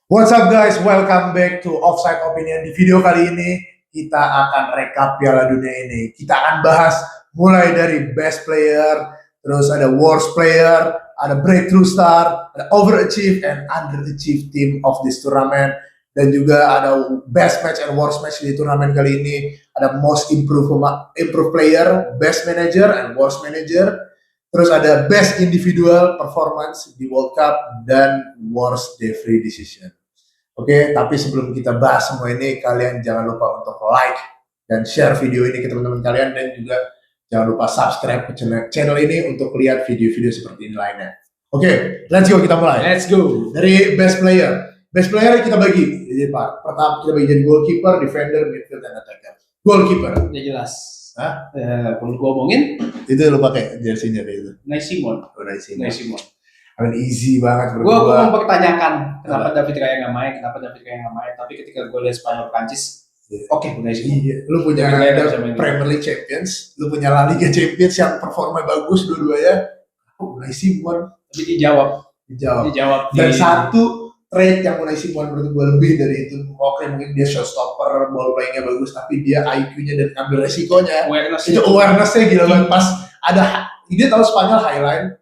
What's up guys, welcome back to Offside Opinion. Di video kali ini kita akan rekap Piala Dunia ini. Kita akan bahas mulai dari best player, terus ada worst player, ada breakthrough star, ada overachieve and underachieve team of this tournament, dan juga ada best match and worst match di turnamen kali ini. Ada most improved player, best manager and worst manager. Terus ada best individual performance di World Cup dan worst referee decision. Oke, tapi sebelum kita bahas semua ini, kalian jangan lupa untuk like dan share video ini ke teman-teman kalian, dan juga jangan lupa subscribe ke channel ini untuk lihat video-video seperti ini lainnya. Oke, let's go, kita mulai. Let's go. Dari best player. Best player kita bagi. Jadi Pak, pertama kita bagi jadi goalkeeper, defender, midfield, dan attacker. Goalkeeper. Ya jelas. Hah? Kalau gua omongin, Itu lu pakai jersey-nya itu. Unai Simon. Unai Simon. Unai Simon. I mean, easy banget Gua berdua. mempertanyakan kenapa David Raya nggak main, tapi ketika gue lihat Spanyol Prancis, oke, Unai Simon. Iya, lu punya David Raya ada bisa main. Premier League Champions, lu punya La Liga Champions yang performa bagus dua-duanya. Unai Simon Tapi dijawab. dijawab. Dan satu trait yang Unai Simon menurut gue lebih dari itu, oke mungkin dia showstopper, ball playingnya bagus, tapi dia IQ-nya dan ambil resikonya. Itu awareness-nya gila banget. Pas ada dia tahu Spanyol highline,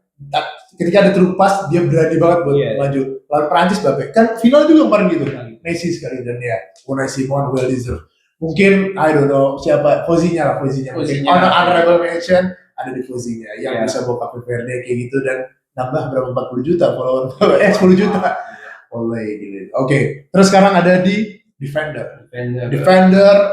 ketika ada true pass dia berani banget buat maju. Lawan Prancis Mbappe kan final juga kemarin gitu. Messi sekali, dan ya Unai Simon well deserved. Mungkin I don't know siapa Fozinya. Mungkin honorable mention ada di Fozinya yang bisa bawa Cape Verde kayak gitu, dan nambah berapa 40 juta follower 10 juta. Oleh. Oke, terus sekarang ada di defender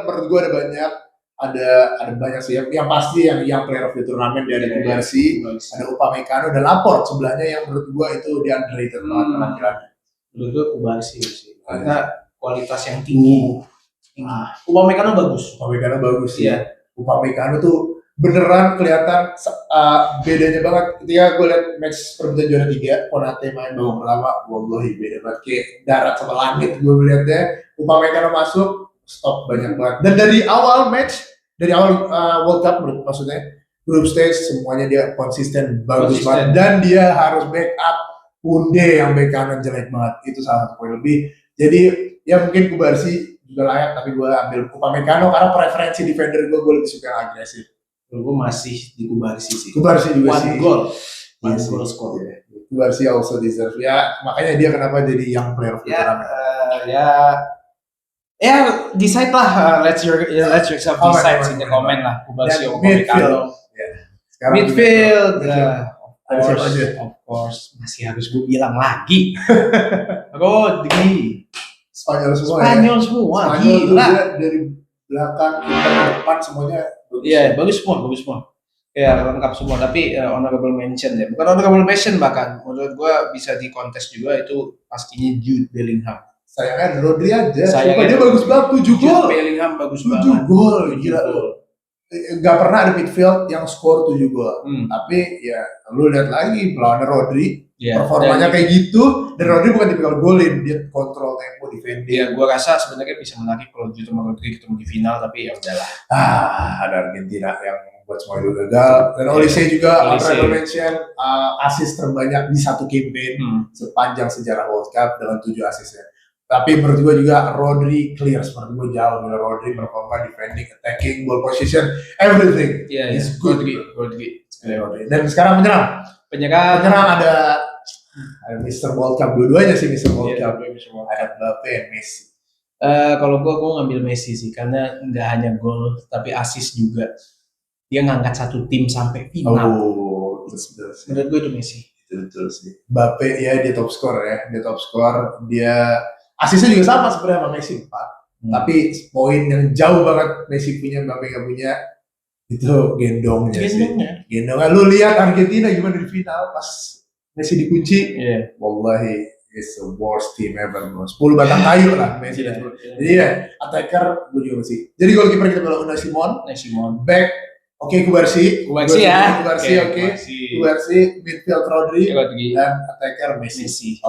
menurut gue ada banyak. Ada banyak sih yang pasti yang player of the tournament dia ada Kubarsi, ada Upamecano dan Laporte sebelahnya yang menurut gua itu dia underrated banget penampilannya. Menurut gue Kubarsi sih, karena kualitas yang tinggi. Upamecano bagus Sih. Iya. Upamecano tuh beneran kelihatan bedanya banget ketika gue liat match perebutan juara 3 Konate main babak pertama. Wallahi beda banget, kayak darat sama langit gue melihatnya. Upamecano masuk, stop banyak banget, dan dari awal World Cup maksudnya group stage semuanya dia konsisten bagus banget, dan dia harus backup Kunde yang back kanan jelek banget, itu salah satu poin lebih. Jadi ya mungkin Kubarsi juga layak, tapi gue ambil Upamecano karena preferensi defender gue lebih suka yang agresif. Gue masih di Kubarsi sih. Kubarsi juga sih. One goal score. Kubarsi also deserve ya, makanya dia kenapa jadi yang player of the tournament. Ya, decide lah. Let yourself decide sih di komen lah. Kubarsi atau Upamecano. Midfield. Of course. Masih harus gue bilang lagi. Rodri. Spanyol semua. Gila. Dari belakang ke depan semuanya. Iya, bagus semua. Ya, lengkap semua. Tapi honorable mention ya. Bukan honorable mention, bahkan menurut gue bisa di kontes juga, itu pastinya Jude Bellingham. Sayangnya Rodri aja. Dia bagus banget, 7 gol. Bellingham bagus 7 banget. 7 gol, gila. Gak pernah ada midfield yang skor 7 gol. Tapi ya lu lihat lagi melawan Rodri, performanya kayak gitu, dan Rodri bukan tipikal golin, dia kontrol tempo defending. Iya, gua rasa sebenarnya bisa menarik kalau Jude sama Rodri ketemu di final, tapi ya udahlah. Ada Argentina yang buat semua itu gagal, dan Olise juga honorable mention, assist terbanyak di satu campaign sepanjang sejarah World Cup dengan 7 assistnya. Tapi menurut gue juga Rodri clear, menurut gue jauh dari Rodri performa defending, attacking, ball position, everything. Is good. Rodri. Dan sekarang penyerang ada Mr. World Cup, dua-duanya sih Mr. World Cup. Ada Mbappe dan Messi. Kalau gue ngambil Messi sih, karena nggak hanya gol tapi assist juga. Dia ngangkat satu tim sampai final. Betul sih. Menurut gue itu Messi. Betul sih. Mbappe ya dia top score. Dia asisnya juga sama sebenarnya sama Messi 4. Tapi poin yang jauh banget Messi punya, Mbappe gak punya, itu gendongnya. Gendongnya. Lu lihat Argentina gimana di final pas Messi dikunci. Wallahi it's the worst team ever. 10 batang kayu lah Messi. Jadi ya attacker gue juga Messi. Jadi goalkeeper kita bilang Unai Simon. Back Kubarsi. Kubarsi, midfield Rodri, dan attacker Messi.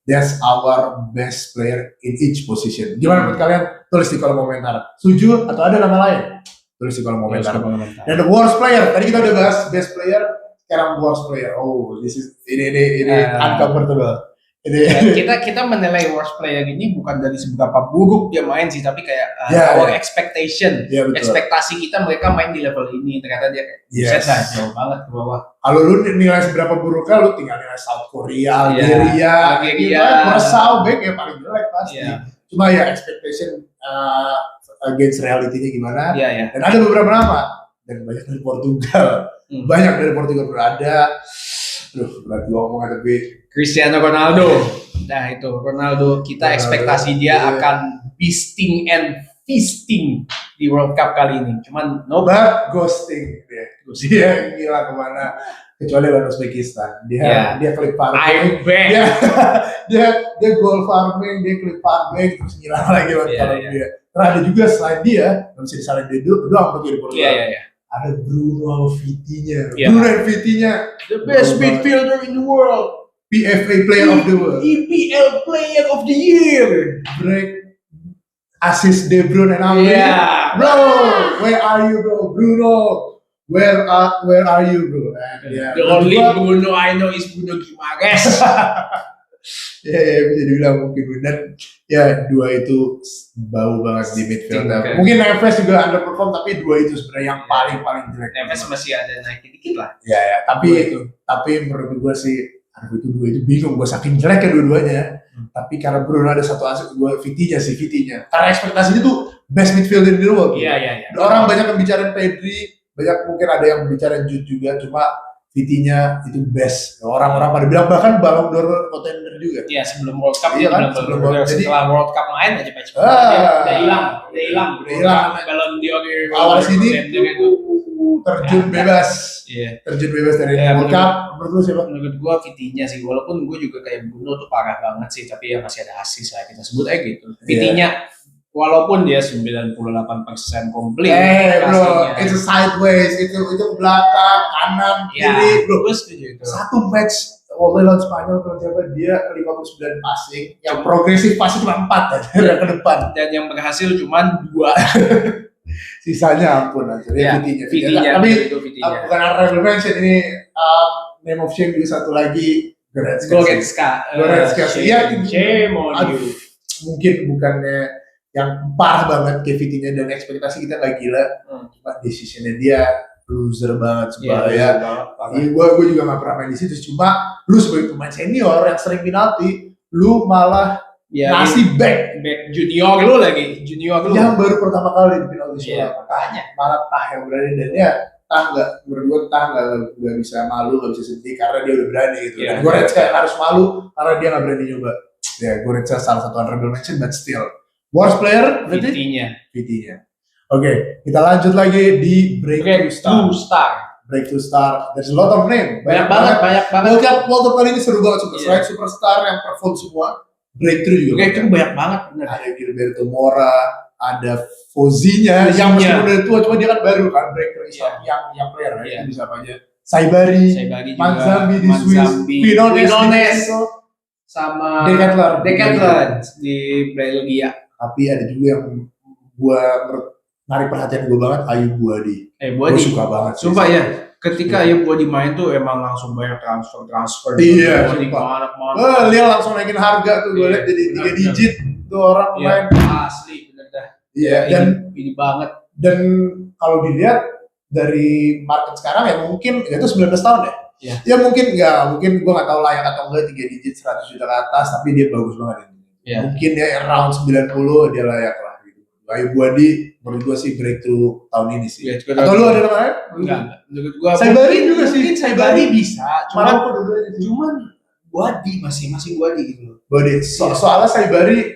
That's our best player in each position. Gimana menurut kalian? Tulis di kolom komentar. Setuju atau ada nama lain? Tulis di kolom komentar. Dan the worst player, tadi kita udah bahas best player, sekarang worst player. Ini uncomfortable. Kita menilai worst player ini bukan dari seberapa buruk dia main sih, tapi kayak our expectation, ekspektasi kita mereka main di level ini, ternyata dia kayak buset lah, jauh banget ke bawah. Kalau lu nilai seberapa buruknya, lu tinggal nilai South Korea, Algeria, Kurasau, back yang paling jelek pasti. Cuma ya expectation against reality-nya gimana. Dan ada beberapa nama, dan banyak dari Portugal, berada. Berarti ngomong tapi Cristiano Ronaldo. Nah itu Ronaldo, kita ekspektasi dia akan beasting and feasting di World Cup kali ini. Cuman ghosting dia gila kemana, kecuali lawan Uzbekistan. Dia klik farming. Dia goal farming, dia klik farming terus ngilang lagi kalau dia. Terus ada juga selain dia, nggak bisa disalahin dia doang untuk di Portugal. Ada Bruno Vitinha. Bruno Vitinha, the best midfielder in the world. PFA Player of the World. EPL Player of the Year. Break assist De Bruyne and Henry. Bro, where are you, bro? Bruno, where are you, bro? The only Bruno I know is Bruno Guimaraes. Bisa dibilang mungkin, dan dua itu bau banget di midfield. Mungkin Neves juga underperform, tapi dua itu sebenarnya yang paling jelek. Neves masih ada naik dikit lah. Tapi menurut gue sih, dua itu bingung gue saking jeleknya dua-duanya. Tapi karena Bruno ada satu aset, gue Vitinha. Karena ekspektasinya tuh best midfielder di world. Orang banyak yang bicarain Pedri, banyak mungkin ada yang bicarain Jude juga, cuma Vitinha itu best. Orang-orang pada bilang bahkan Ballon d'Or contender juga. Iya, sebelum World Cup dia kan setelah World Cup main aja udah hilang Ballon d'Or awal sini terjun bebas dari World Cup. Menurut lu siapa? Menurut gua Vitinha sih, walaupun gua juga kayak Bruno tuh parah banget sih, tapi ya masih ada asis lah, kita sebut aja gitu. Vitinha walaupun dia 98% komplit. Bro, itu sideways, itu belakang, kanan, kiri, bro. Satu match lawan Spanyol dia 59 passing, yang progresif passing cuma 4 aja ke depan. Dan yang berhasil cuma 2. Sisanya ampun aja. Vitinha. Tapi bukan honorable mention ini, name of shame juga satu lagi, Goretzka. Shame on you. Mungkin bukannya yang parah banget kayak Vitinha dan ekspektasi kita gak gila, cuma decisionnya dia loser banget sebenarnya. Gue juga gak pernah main di situ, cuma lu sebagai pemain senior yang sering penalti, lu malah ngasih back junior lu yang baru pertama kali di penalti malah yang berani, dan menurut gue gak bisa malu, gak bisa sedih karena dia udah berani gitu. Dan Goretzka harus malu karena dia gak berani nyoba. Goretzka salah satu honorable mention, but still worst player Vitinha. Oke, kita lanjut lagi di Breakthrough Star. There's a lot of name. Banyak banget. World Cup kali ini seru banget. Selain superstar yang perform semua, Breakthrough juga. Breakthrough banyak banget. Ada Gilberto Mora, ada Fozinya yang meskipun udah tua, cuma dia kan baru kan. Breakthrough yang player, itu bisa apa aja. Saibari Manzambi di Swiss, Pinones sama Decathlon di Belgia. Tapi ada juga yang narik perhatian gue banget, Ayub Buadi. Gue suka banget. Sumpah ya, ketika Ayub Buadi main tuh emang langsung banyak transfer. Iya. Dia langsung naikin harga tuh, gue lihat jadi 3 digit tuh orang main. Asli bener dah. Iya. Dan ini banget. Dan kalau dilihat dari market sekarang ya mungkin itu 19 tahun ya. Ya mungkin gue nggak tahu layak atau enggak 3 digit 100 juta ke atas, tapi dia bagus banget. Mungkin dia around 90 dia layak lah gitu. Ayub Buadi menurut gue sih breakthrough tahun ini sih. Atau lu ada nama lain? Enggak. Menurut gue Saibari juga sih. Mungkin Saibari bisa. Cuman Buadi masih Buadi gitu. Buadi. Soalnya Saibari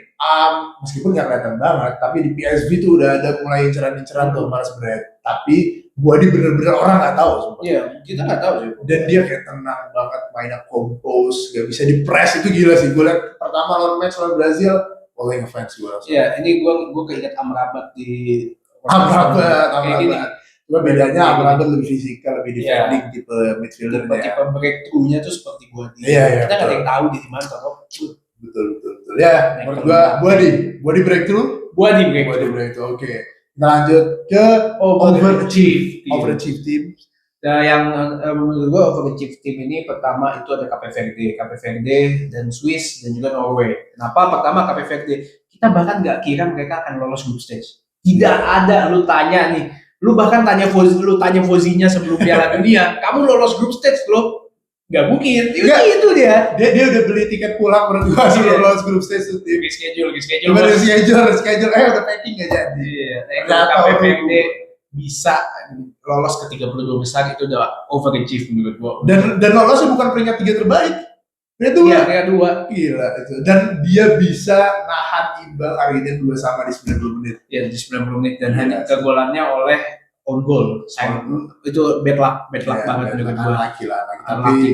meskipun nggak kelihatan banget, tapi di PSV tuh udah ada mulai inceran-inceran tuh malas berat. Tapi Buadi bener-bener orang nggak tahu. Iya, kita nggak tahu sih. Dan dia kayak tenang banget, mainnya compose, nggak bisa di press, itu gila sih. Gue liat pertama lawan match lawan Brazil, oleh ngefans gue langsung. Iya, ini gue keinget Amrabat di Amrabat. Cuma bedanya Amrabat lebih fisikal, lebih defending tipe midfielder. Tipe breakthrough-nya tuh seperti Buadi. Iya. Kita nggak ada yang tahu di mana kok. Betul. Ya, menurut gue Buadi breakthrough. Buadi breakthrough. Oke. Kita lanjut ke overachieve team. Yang menurut gue overachieve tim ini pertama itu ada Cape Verde dan Swiss dan juga Norway. Kenapa? Pertama Cape Verde, kita bahkan nggak kira mereka akan lolos group stage. Tidak ada, lu tanya nih, lu bahkan tanya Fozinya sebelum Piala Dunia, kamu lolos group stage lo? Nggak mungkin. Itu dia udah beli tiket pulang berdua sebelum lolos group stage itu. Schedule. Udah packing aja. Iya. Cape Verde bisa lolos ke 32 besar itu udah overachieve menurut gua. Dan lolosnya bukan peringkat 3 terbaik. Peringkat 2. Gila itu. Dan dia bisa nahan imbang Argentina 2 sama di 90 menit. Iya, di 90 menit dan hanya kegolannya oleh on goal. Itu bad luck banget menurut gua. Laki. Tapi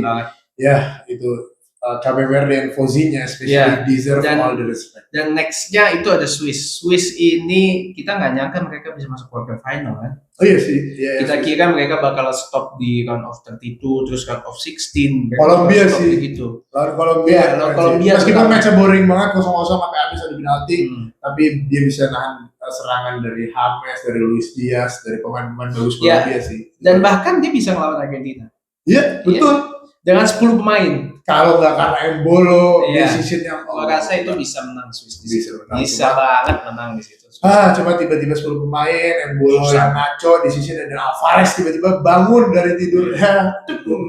ya itu Cape Verde dan Fozinya especially deserve all the respect. Dan nextnya itu ada Swiss. Swiss ini kita nggak nyangka mereka bisa masuk quarter final kan? Oh iya sih. Kita kira mereka bakal stop di round of 32 terus round of 16. Kolombia sih. Gitu. Lawan Kolombia. Meskipun match boring banget 0-0 sampai habis ada penalti, tapi dia bisa nahan serangan dari James, dari Luis Diaz, dari pemain-pemain bagus Kolombia sih. Dan bahkan dia bisa ngelawan Argentina. Iya, betul. Dengan 10 pemain. Kalau nggak karena Embolo, decision yang rasa itu bisa menang Swiss. Bisa banget menang di situ. Cuma tiba-tiba 10 pemain, Embolo yang ngaco, decision dan Alvarez tiba-tiba bangun dari tidurnya,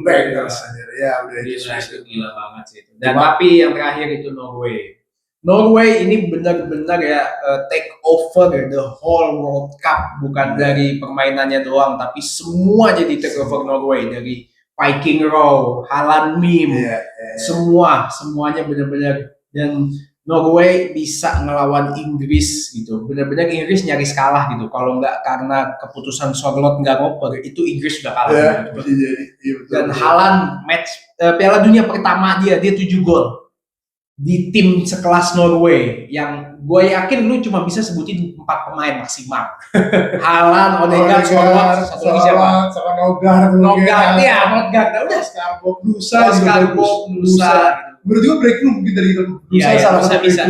bangers aja. Ya udah itu gila banget sih itu. Dan tapi yang terakhir itu Norway ini benar-benar ya take over the whole World Cup, bukan dari permainannya doang, tapi semua jadi take over Norway dari Viking Row, Haaland meme, semuanya benar-benar. Dan Norway bisa ngelawan Inggris gitu, benar-benar Inggris nyaris kalah gitu. Kalau nggak karena keputusan Sorloth nggak ngoper, itu Inggris sudah kalah. Dan Haaland match Piala Dunia pertama dia 7 gol di tim sekelas Norway yang gue yakin lu cuma bisa sebutin 4 pemain maksimal. Haaland, Odegaard, Sorloth, satu lagi siapa? Sama Nogard, udah Skarbov, Nusa. Menurut gue breakthrough mungkin dari itu. Bisa. Salah satunya.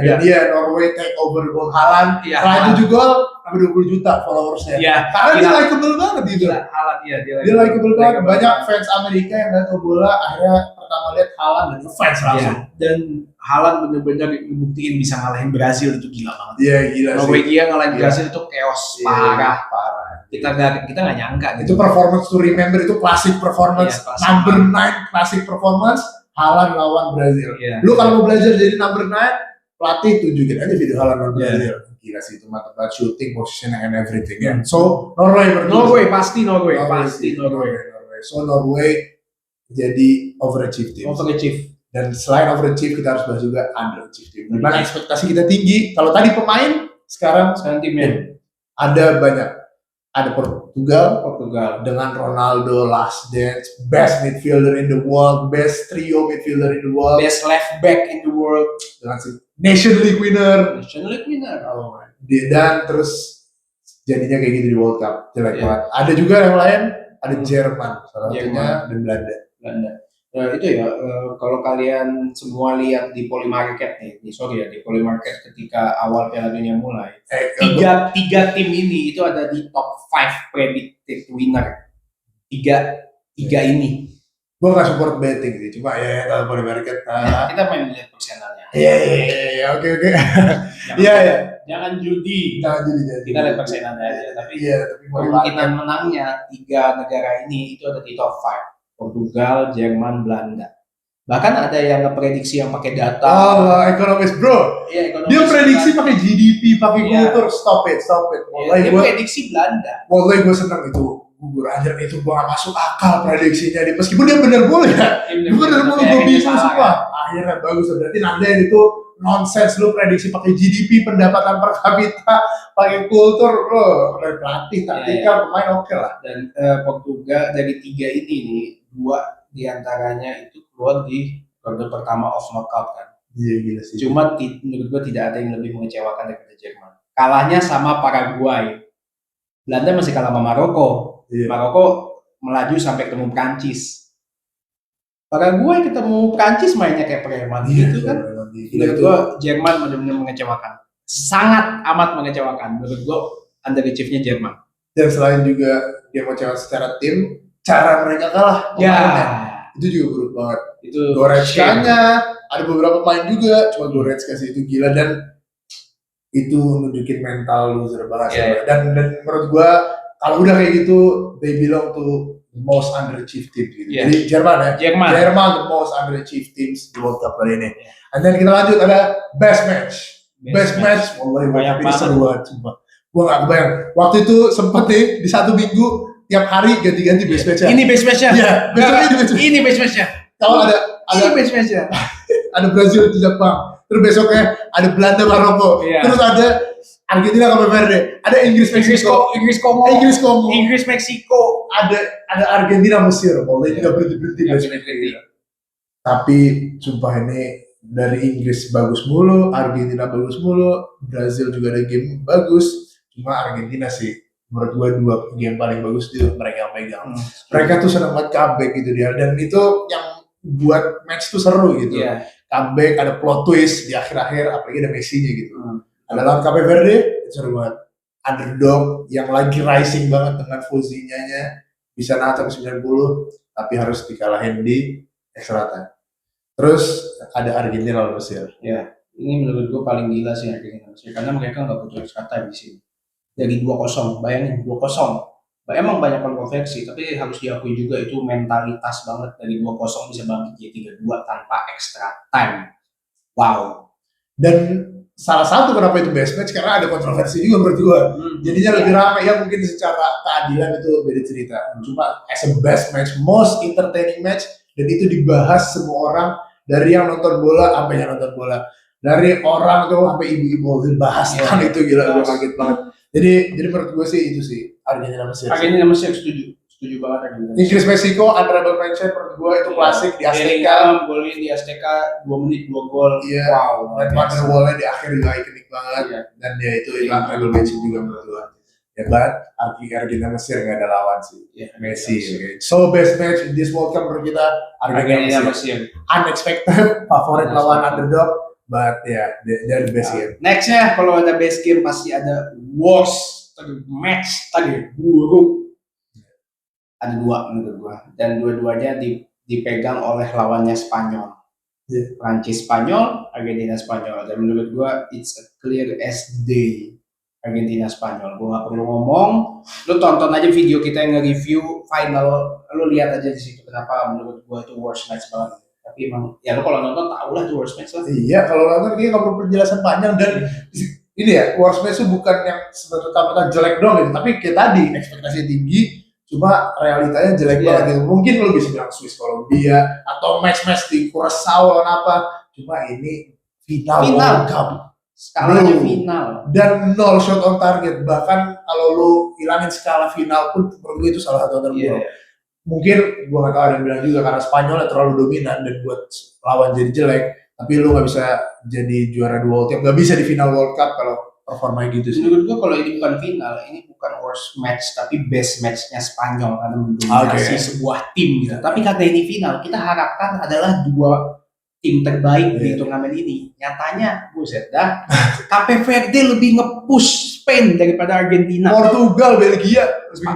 Dan dia Norway take over gol Haaland. Setelah 7 gol sampai 20 juta followersnya. Karena dia likeable banget gitu. Haaland dia likeable banget. Banyak fans Amerika yang nggak tahu bola akhirnya pertama lihat Haaland dan fans langsung. Dan Haaland benar-benar ngebuktiin bisa ngalahin Brazil, itu gila banget. Iya gila sih. Norwegia ngalahin Brazil itu chaos parah. Kita nggak nyangka gitu. Itu performance to remember, itu classic performance. Number 9 classic performance. Haaland lawan Brazil. Lu kalau mau belajar jadi number 9, pelatih tunjukin aja video Haaland lawan Brazil. Gila sih itu mantap banget, shooting, position and everything ya. So Norway pasti Norway. So Norway jadi overachieve team. Dan selain overachieve kita harus bahas juga underachieve team. Dimana ekspektasi kita tinggi. Kalau tadi pemain, sekarang timnya ada banyak. Ada Portugal dengan Ronaldo, last dance, best midfielder in the world, best trio midfielder in the world, best left back in the world, dengan Nation League winner. Oh, dan terus jadinya kayak gitu di World Cup, jelek banget. Ada juga yang lain, ada Jerman, salah satunya, dan Belanda. Itu ya, kalau kalian semua lihat di Polymarket di Polymarket ketika awal Piala Dunia mulai, tiga tim ini itu ada di top 5 predicted winner. Tiga ini. Gue nggak support betting sih, cuma ya kalau Polymarket. Kita main lihat persenannya. Iya, oke. Jangan judi. Jadi. Kita lihat persenannya aja, tapi kemungkinan menangnya 3 negara ini itu ada di top 5. Portugal, Jerman, Belanda. Bahkan ada yang ngeprediksi yang pakai data. Ekonomis bro. Dia prediksi pakai GDP, pakai kultur. Stop it. Dia prediksi Belanda. Wallahi gue seneng itu. Gugur aja itu gue gak masuk akal prediksinya. Meskipun dia bener boleh ya. Gue bisa semua. Akhirnya bagus. Berarti Nanda itu nonsense. Lu prediksi pakai GDP, pendapatan per kapita, pakai kultur. Pelatih, taktikal, pemain oke lah. Dan Portugal dari 3 ini nih, 2 diantaranya itu keluar di ronde pertama of knockout kan. Iya gila sih. Cuma menurut gue tidak ada yang lebih mengecewakan daripada Jerman. Kalahnya sama Paraguay. Belanda masih kalah sama Maroko. Maroko melaju sampai ketemu Prancis. Paraguay ketemu Prancis mainnya kayak preman gitu kan. Menurut gue Jerman benar-benar mengecewakan. Sangat amat mengecewakan. Menurut gue underachieve-nya Jerman. Dan selain juga dia mau cewek secara tim, cara mereka kalah itu juga buruk banget. Itu Goretzka-nya ada beberapa pemain juga, cuma Goretzka sih itu gila dan itu nunjukin mental loser banget. Dan menurut gua kalau udah kayak gitu, they belong to the most underachieved team gitu. Jadi Jerman the most underachieved teams di World Cup kali ini. And then kita lanjut ada best match. Wallahi banyak banget seru banget sumpah. Gua gak kebayang. Waktu itu sempet nih di satu minggu tiap hari ganti-ganti best match-nya. Ini best match-nya. Iya, ini best match-nya. Kalau ada best match-nya. Ada Brazil di Jepang. Terus besoknya ada Belanda Maroko. Terus ada Argentina Cape Verde. Ada Inggris Meksiko. Inggris Meksiko. Ada Argentina Mesir. Boleh tidak berhenti. Tapi sumpah ini dari Inggris bagus mulu, Argentina bagus mulu, Brazil juga ada game bagus. Cuma Argentina sih menurut gua 2 game paling bagus itu mereka pegang. Mereka tuh senang banget comeback gitu dia, dan itu yang buat match tuh seru gitu. Comeback, ada plot twist di akhir-akhir, apalagi ada Messi-nya gitu. Ada lawan Cape Verde, itu seru banget. Underdog yang lagi rising banget dengan Fozinha-nya bisa naik ke 90, tapi harus dikalahin di extra time. Terus ada Argentina lawan Mesir. Ini menurut gua paling gila sih Argentina Mesir karena mereka nggak butuh extra time di sini. Dari 2-0, bayangin 2-0. Emang banyak kontroversi, tapi harus diakui juga itu mentalitas banget dari 2-0 bisa bangkit jadi 3-2 tanpa extra time. Wow. Dan salah satu kenapa itu best match karena ada kontroversi juga menurut gua. Jadinya lebih ramai ya, mungkin secara keadilan itu beda cerita. Cuma as a best match, most entertaining match, dan itu dibahas semua orang dari yang nonton bola sampai yang nonton bola. Dari orang tuh sampai ibu-ibu dibahas kan itu gila, gua kaget banget. Jadi menurut gue sih itu sih Argentina Mesir setuju banget Argentina. Inggris Meksiko honorable mention menurut gue itu klasik di Azteca. Golin di Azteca 2 menit 2 gol. Wow. Dan Wonderwall-nya di akhir juga ikonik banget. Dan dia itu honorable mention juga menurut gue. Hebat. Argentina Mesir nggak ada lawan sih. Messi. So best match in this World Cup menurut kita Argentina Mesir. Unexpected favorit lawan underdog. But they're the best game. Nextnya kalau ada best game pasti ada worst match tadi buruk. Ada 2 menurut gua dan dua-duanya dipegang oleh lawannya Spanyol. Prancis Spanyol, Argentina Spanyol. Dan menurut gua it's a clear as day Argentina Spanyol. Gua nggak perlu ngomong. Lu tonton aja video kita yang nge-review final. Lu lihat aja di situ kenapa menurut gua itu worst match banget. Tapi emang ya lo kalau nonton tau lah itu worst match lah. Iya, kalau nonton dia nggak perlu penjelasan panjang dan ini ya worst match itu bukan yang sebenarnya jelek doang gitu, tapi kayak tadi ekspektasi tinggi, cuma realitanya jelek banget gitu. Mungkin lo bisa bilang Swiss Kolombia atau match di Curaçao atau apa, cuma ini final World Cup. Skalanya final dan 0 shot on target, bahkan kalau lo hilangin skala final pun menurut gue itu salah satu terburuk. Mungkin gue gak tahu ada yang bilang juga karena Spanyol terlalu dominan dan buat lawan jadi jelek, tapi lu gak bisa jadi juara 2 World Cup, gak bisa di final World Cup kalau performanya gitu sih. Menurut gue kalau ini bukan final, ini bukan worst match tapi best matchnya Spanyol karena mendominasi sebuah tim gitu. Tapi karena ini final, kita harapkan adalah 2 tim terbaik di turnamen ini. Nyatanya, buset dah, Cape Verde lebih nge-push Spain daripada Argentina. Portugal, Belgia,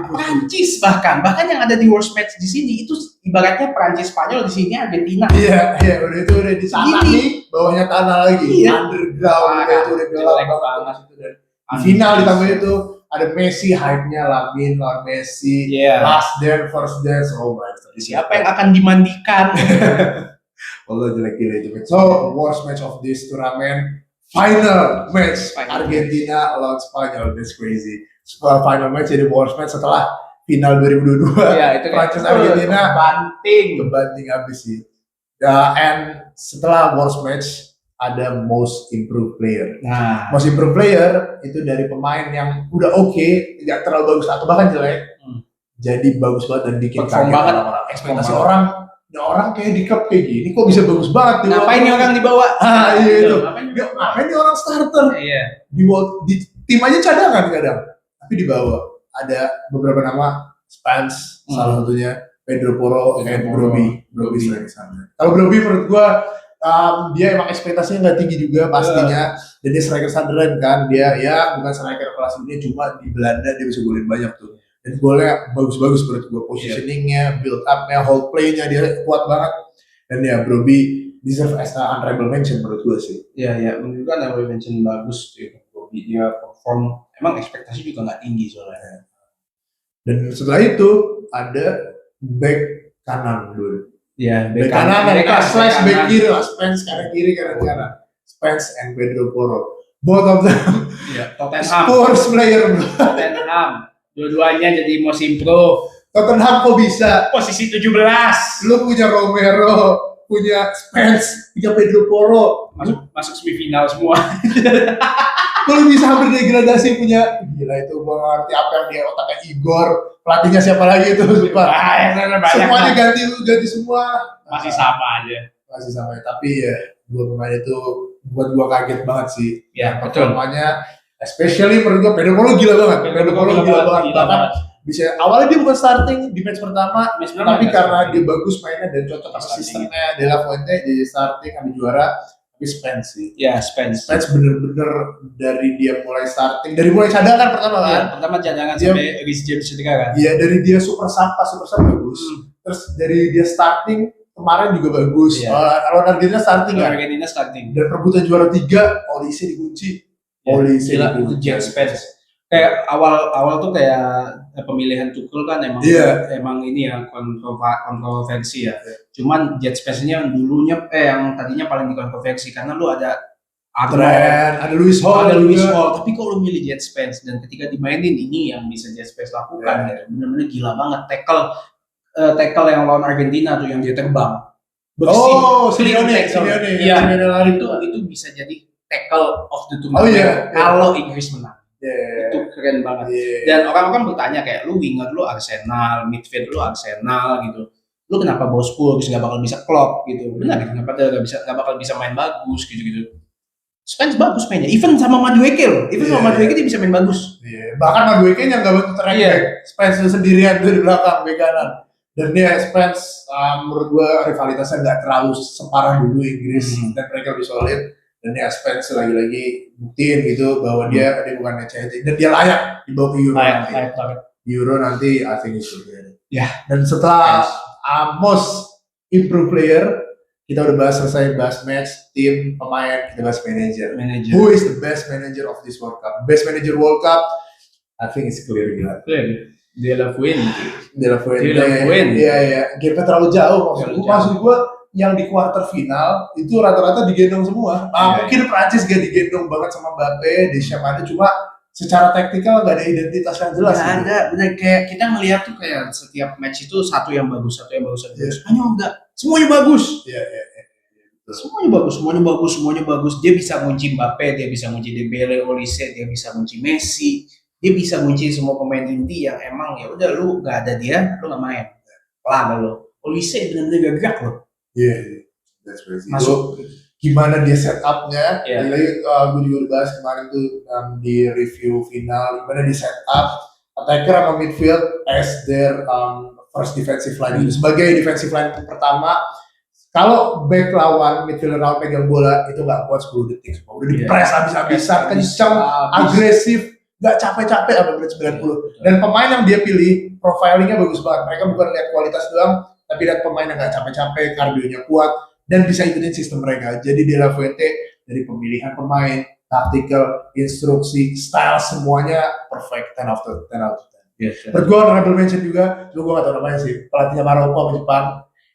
Prancis bahkan yang ada di worst match di sini itu ibaratnya Prancis Spanyol, di sini Argentina. Iya, udah di sana nih, bawahnya tanah lagi, underground itu udah gelap banget itu. Dan final ditambah itu ada Messi, hype-nya Lamin lawan Messi, last dance, first dance, oh my god. Siapa yang akan dimandikan? Allah jelek gila itu. So worst match of this tournament, final match Argentina lawan Spanyol, that's crazy. Final match jadi worst match setelah final 2022. Itu Prancis Argentina kebanting habis sih. And setelah worst match ada most improved player. Most improved player itu dari pemain yang udah tidak terlalu bagus atau bahkan jelek, jadi bagus banget dan bikin kaget orang-orang. Ekspektasi orang kayak di klub kayak gini kok bisa bagus banget. Ngapain nih orang dibawa? Iya itu. Ngapain nih orang starter? Di tim aja cadangan kadang, tapi dibawa. Ada beberapa nama, Spence salah satunya, Pedro Porro, dan Brobbey sana. Kalau Brobbey menurut gua dia emang ekspektasinya nggak tinggi juga pastinya, dan dia striker Sunderland kan, dia bukan striker kelas dunia, cuma di Belanda dia bisa golin banyak tuh. dan golnya bagus-bagus menurut gue, positioningnya, build up-nya, hold play-nya dia kuat banget, dan ya Brobbey deserve as an honorable mention menurut gue sih. Iya, menurut gue honorable mention bagus tuh Brobbey, dia perform, emang ekspektasi juga nggak tinggi soalnya. Dan setelah itu ada back kanan dulu. Iya, back kanan slash back kiri lah, Spence kanan kiri kanan. Spence and Pedro Porro, both of them Tottenham Spurs player. Tottenham dua-duanya jadi most improve. Tottenham kok bisa posisi 17. Lu punya Romero, punya Spence, punya Pedro Porro, masuk semifinal semua. Kalau bisa hampir degradasi punya, gila itu gua ngerti apa yang dia otaknya Igor, pelatihnya siapa lagi itu, semuanya ganti semua, masih sama aja. Masih sama, tapi ya dua pemain itu buat gua kaget banget sih. Ya betul. Performanya, especially menurut gua Pedro Porro gila banget. Bahkan bisa awalnya dia bukan starting di match pertama, tapi karena dia bagus mainnya dan cocok sama sistemnya De La Fuente jadi starting, ambil juara. Spence sih. Ya, Spence bener-bener dari dia mulai starting, dari mulai cadangan pertama kan. Ya, pertama cadangan sampai Reece James ketika kan. Iya, dari dia super sub bagus. Terus dari dia starting kemarin juga bagus. Kalau Argentina starting kan. Argentina starting. Dan perebutan juara 3, Olise dikunci. Olise itu Jet Spence. Kayak awal tuh kayak pemilihan Tuchel kan emang ini ya kontroversi ya. Cuman Jet Spence-nya yang tadinya paling dikontroversi karena lu ada ada Luis Hall, tapi kalau lu milih Jet Spence dan ketika dimainin ini yang bisa Jet Spence lakukan gitu. Benar-benar gila banget tackle yang lawan Argentina tuh yang dia terbang. Simeone. Iya, itu bisa jadi tackle of the tournament kalau Inggris menang. Itu keren banget. Dan orang-orang bertanya kayak lu winger lu Arsenal, midfield lu Arsenal gitu. Lu kenapa bawa Spurs nggak bakal bisa Klopp gitu? Benar gitu. Kenapa dia nggak bakal bisa main bagus gitu. Spence bagus mainnya. Even sama Madueke dia bisa main bagus. Bahkan Madueke yang nggak bantu track back. Spence sendirian tuh di belakang bek kanan. Dan dia Spence menurut gua rivalitasnya nggak terlalu separah dulu Inggris dan mereka lebih solid. Dan ya Spence lagi-lagi buktiin gitu bahwa dia bukan necessity dan dia layak dibawa ke Euro nanti. Euro nanti I think it's good. Dan setelah most improved player, kita udah selesai bahas match, tim, pemain, kita bahas manager. Who is the best manager of this World Cup? Best manager World Cup, I think it's clear gila. De La Fuente. Iya. Gapnya terlalu jauh maksud gua. Yang di quarter final itu rata-rata digendong semua. Mungkin Prancis gak digendong banget sama Mbappe, Deschamps ada, cuma secara taktikal gak ada identitas yang jelas. Gak ada, bener kayak kita ngelihat tuh kayak setiap match itu satu yang bagus. Hanya enggak, semuanya bagus. Semuanya bagus. Dia bisa ngunci Mbappe, dia bisa ngunci Dembele, Olise, dia bisa ngunci Messi, dia bisa ngunci semua pemain inti yang emang ya udah lu gak ada dia, lu gak main. Lah lo, Olise benar-benar gak gerak lo. That's crazy. Masuk gimana dia setupnya? Gue juga udah bahas kemarin tuh di review final. Gimana di setup attacker sama midfield as their first defensive line sebagai defensive line pertama. Kalau back lawan midfielder lawan pegang bola itu nggak kuat 10 detik. Udah di press habis-habisan, kencang, agresif, nggak capek-capek apa menit 90. Dan pemain yang dia pilih profilingnya bagus banget. Mereka bukan lihat kualitas doang, tapi lihat pemain yang nggak capek-capek, kardionya kuat, dan bisa ikutin sistem mereka. Jadi De La Fuente dari pemilihan pemain, taktikal, instruksi, style, semuanya perfect, 10 out of 10. Menurut gue honorable mention juga, gue gak tau namanya sih, pelatihnya Maroko sama Jepang,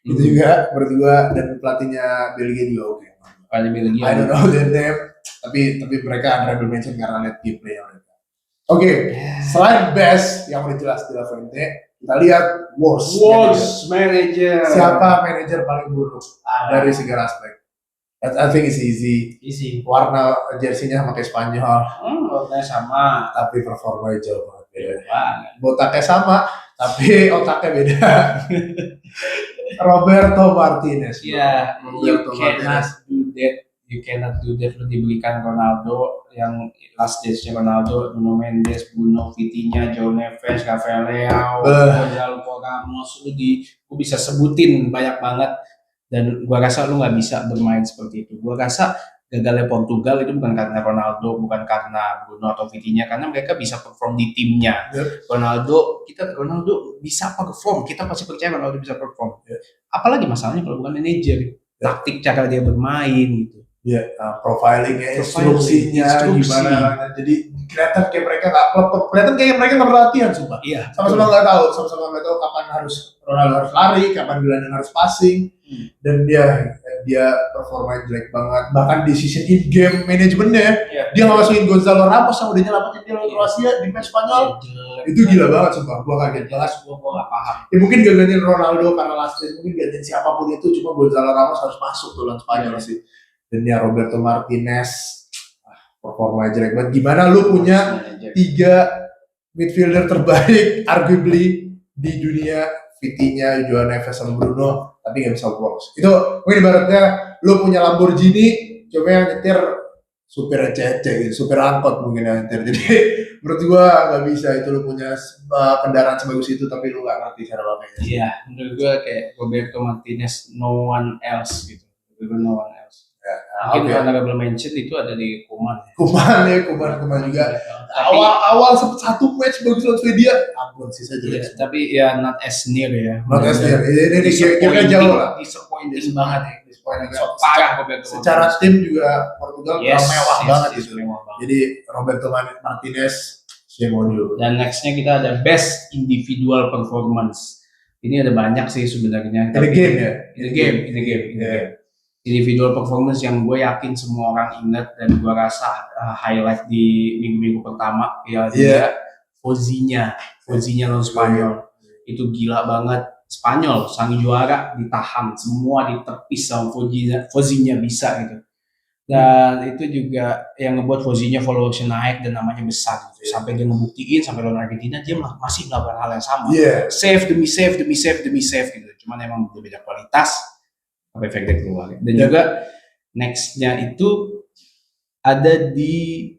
itu juga menurut gue, dan pelatihnya Belgia juga oke. I don't know their name, tapi mereka honorable mention karena lihat gameplay mereka. Selain best yang udah jelas De La Fuente, kita lihat worst manager. Siapa manajer paling buruk dari segala aspek? I think it's easy. Warna jersey-nya sama kayak Spanyol. Warnanya sama, tapi performanya jauh banget beda. Botaknya sama, tapi otaknya beda. Roberto Martinez. You cannot do that. Lu dibelikan Ronaldo yang last days-nya Ronaldo, Nuno Mendes, Bruno, Vitinha, João Neves, Rafael Leao, Gonzalo Ramos, lu bisa sebutin banyak banget, dan gua rasa lu nggak bisa bermain seperti itu. Gua rasa gagalnya Portugal itu bukan karena Ronaldo, bukan karena Bruno atau Vitinha, karena mereka bisa perform di timnya. Ronaldo bisa perform, kita pasti percaya Ronaldo bisa perform. Apalagi masalahnya kalau bukan manajer, taktik cara dia bermain gitu. Profilingnya, instruksinya gimana, jadi kelihatan kayak mereka nggak perhatian sumpah. Sama-sama nggak tahu kapan Ronaldo harus lari, kapan gelandang harus passing, dan dia performa jelek banget. Bahkan di season in game manajemennya, dia nggak masukin Gonzalo Ramos yang udah nyelamatin dia lawan Kroasia di match Spanyol. Itu gila banget sumpah, gua kaget banget. Gua nggak paham. Ya mungkin gak gantiin Ronaldo karena last day, mungkin gantiin siapapun itu, cuma Gonzalo Ramos harus masuk tuh lawan Spanyol sih. Dan ya Roberto Martinez performa jelek banget. Gimana lu punya 3 midfielder terbaik arguably di dunia, Vitinha, Joao Neves sama Bruno, tapi nggak bisa works. Itu mungkin ibaratnya lu punya Lamborghini, coba yang nyetir supir cece gitu, supir angkot mungkin yang nyetir. Jadi menurut gua nggak bisa itu lu punya kendaraan sebagus itu tapi lu nggak ngerti cara pakainya. Iya, menurut gua kayak Roberto Martinez, no one else gitu. No one else. Mungkin honorable mention itu ada di Koeman juga. Awal satu match bagus lawan Swedia, ampun sisa jelek. Tapi ya not as near ya. Not as near. Ini kira jauh lah. Disappointing banget. Parah secara tim juga Portugal mewah banget gitu. Jadi Roberto Martinez, Semenyo. Dan nextnya kita ada best individual performance. Ini ada banyak sih sebenarnya. In the game. Individual performance yang gue yakin semua orang ingat dan gue rasa highlight di minggu-minggu pertama ya dia Fozinha lawan Spanyol. Itu gila banget. Spanyol sang juara ditahan, semua ditepis sama Fozinha bisa gitu. Dan itu juga yang ngebuat Fozinha valuation naik dan namanya besar gitu. Sampai dia ngebuktiin sampai lawan Argentina dia masih melakukan hal yang sama. Save demi save gitu. Cuman emang berbeda kualitas. Efeknya keluar. Dan juga nextnya itu ada di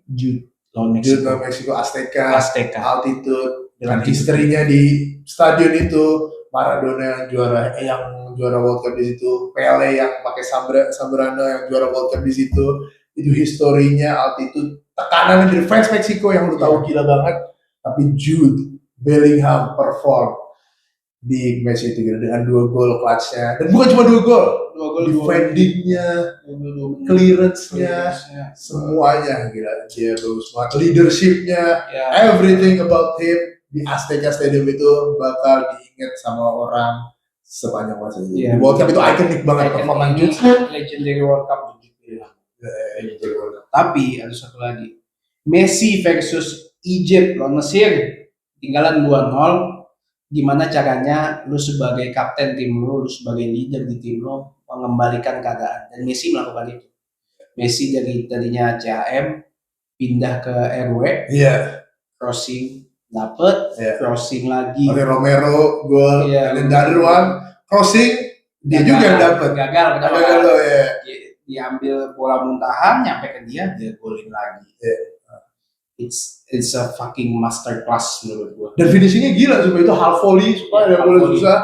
lawan Meksiko Azteca. Altitude dengan historinya di stadion itu, Maradona yang juara World Cup di situ, Pele yang pakai Zambrano yang juara World Cup di situ. Itu historinya, altitude, tekanan dari fans Meksiko yang lu tahu gila banget. Tapi Jude Bellingham perform di match itu gitu, dengan 2 gol clutch-nya, dan bukan cuma 2 gol, defending-nya, clearance-nya, semuanya gila, dia bagus banget, leadership-nya, everything about him di Azteca Stadium itu bakal diingat sama orang sepanjang masa. Di World Cup itu ikonik banget performanya, legendary World Cup gitu. Tapi ada satu lagi, Messi versus Egypt lawan Mesir, tinggalan 2-0. Gimana caranya lu sebagai kapten tim lu sebagai leader di tim lu mengembalikan keadaan, dan Messi melakukan itu. Messi dari tadinya CAM pindah ke RW, crossing dapet, crossing lagi. Romero gol, dan Darwan crossing dia juga dapet. Gagal diambil bola muntahan nyampe ke dia golin lagi. It's a fucking master class menurut gua. Dan finishingnya gila, supaya itu half volley, supaya ada bola susah,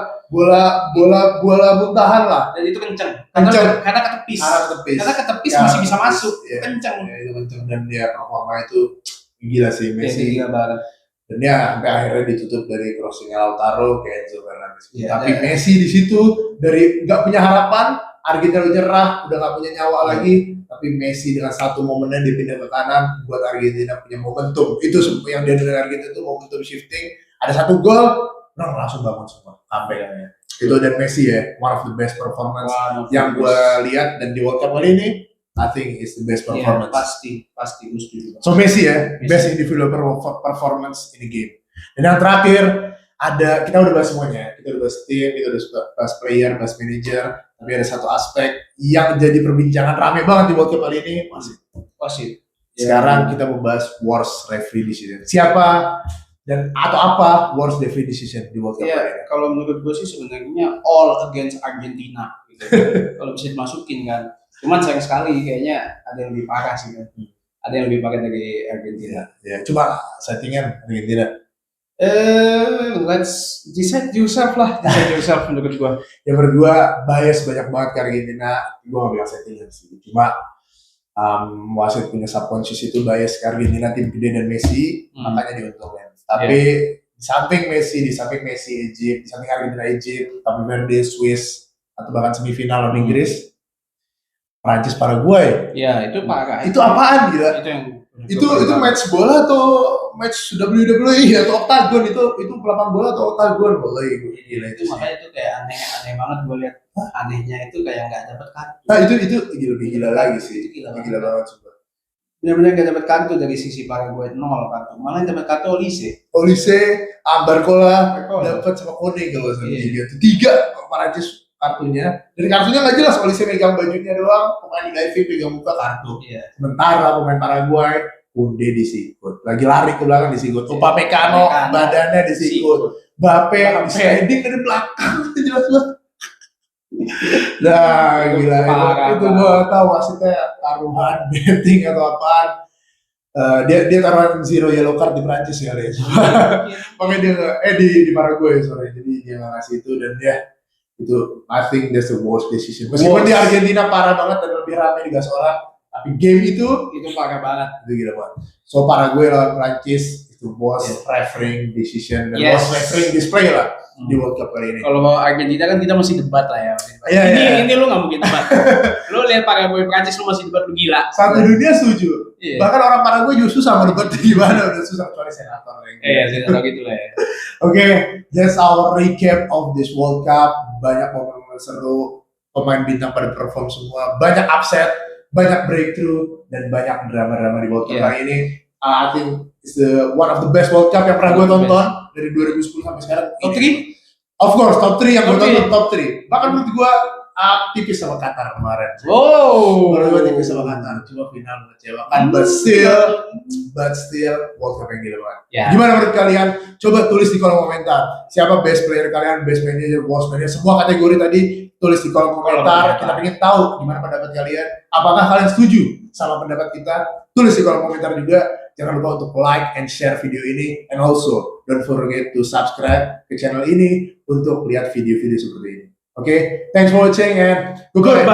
bola muntahan lah. Dan itu kenceng. Karena ketepis. Karena ketepis masih bisa masuk. Kenceng. Itu kenceng, dan dia performa itu gila sih Messi. Gila banget. Dan dia sampai akhirnya ditutup dari crossing Lautaro ke Enzo Fernandez. Tapi Messi di situ dari nggak punya harapan, Argentina nyerah, udah nggak punya nyawa lagi. Tapi Messi dengan satu momennya dia pindah ke kanan, buat Argentina punya momentum. Itu yang dia dari Argentina itu momentum shifting. Ada satu gol, langsung bangun semua. Comeback. Itu dan Messi ya, one of the best performance yang gue lihat, dan di World Cup kali ini, I think it's the best performance. Pasti So Messi ya, best individual performance in the game. Dan yang terakhir ada, kita udah bahas semuanya. Kita udah bahas tim, kita udah bahas player, bahas manager. Tapi ada satu aspek yang jadi perbincangan rame banget di World Cup kali ini, wasit. Sekarang kita membahas worst referee decision. Siapa dan atau apa worst referee decision di World Cup kali ini? Kalau menurut gue sih sebenarnya all against Argentina gitu. Kalau bisa dimasukin kan. Cuman sayang sekali kayaknya ada yang lebih parah sih kan. Ada yang lebih parah dari Argentina. Cuma settingan Argentina. Let's decide yourself menurut gua. Ya menurut gua bias banyak banget ke Argentina. Gua nggak bilang settingan sih. Cuma wasit punya subconscious itu bias ke Argentina, tim gede dan Messi, makanya diuntungkan. Tapi di samping Messi, Egypt, di samping Argentina, Egypt, Cape Verde, Swiss, atau bahkan semifinal lawan Inggris, Prancis, Paraguay. Ya, itu parah. Itu apaan gila? Itu match bola atau match WWE atau oktagon, itu pelapang bola atau oktagon, boleh gila itu. Makanya itu kayak aneh banget gue lihat. Anehnya itu kayak nggak dapat kartu. Nah itu lebih gila lagi sih. Gila banget coba. Benar-benar nggak dapat kartu dari sisi Paraguay, 0 kartu. Malah yang dapat kartu Olise, Barcola dapat sama Kone kalau dia tuh 3 Prancis kartunya. Dan kartunya nggak jelas, Olise megang bajunya doang, pemain Liga IV pegang muka kartu. Sementara pemain Paraguay Kunde disikut, lagi lari ke belakang disikut. Upamecano badannya disikut. Bape sliding dari belakang itu jelas banget. Nah gila itu gua tahu wasitnya taruhan betting atau apaan. Dia taruhan 0 yellow card di Prancis ya guys. Makanya dia di Paraguay sorry, jadi dia nggak ngasih itu. Dan dia itu I think that's the worst decision. Meskipun di Argentina parah banget dan lebih ramai di gas orang, tapi game itu parah banget. Itu gila banget. So Paraguay lawan Prancis itu worst refereeing decision dan worst refereeing display lah di World Cup kali ini. Kalau Argentina kan kita masih debat lah ya. Ini lu nggak mungkin debat. Lu lihat Paraguay Prancis lu masih debat, lu gila. Satu dunia setuju. Bahkan orang Paraguay justru sama debat gimana udah susah kecuali senator. Senator gitu lah ya. Oke, that's our recap of this World Cup. Banyak momen-momen seru, pemain bintang pada perform semua, banyak upset, banyak breakthrough, dan banyak drama-drama di World Cup kali ini. I think it's one of the best World Cup yang pernah gue tonton dari 2010 sampai sekarang. Top 3? Of course, top 3 yang gue tonton, top 3. Bahkan menurut gue tipis sama Qatar kemarin. Menurut gue tipis sama Qatar, cuma final mengecewakan. But still World Cup yang gila banget. Gimana menurut kalian? Coba tulis di kolom komentar. Siapa best player kalian, best manager, worst manager, semua kategori tadi tulis di kolom komentar. Kita ingin tahu gimana pendapat kalian. Apakah kalian setuju sama pendapat kita? Tulis di kolom komentar juga. Jangan lupa untuk like and share video ini. And also, don't forget to subscribe ke channel ini untuk lihat video-video seperti ini. Okay? Thanks for watching and goodbye.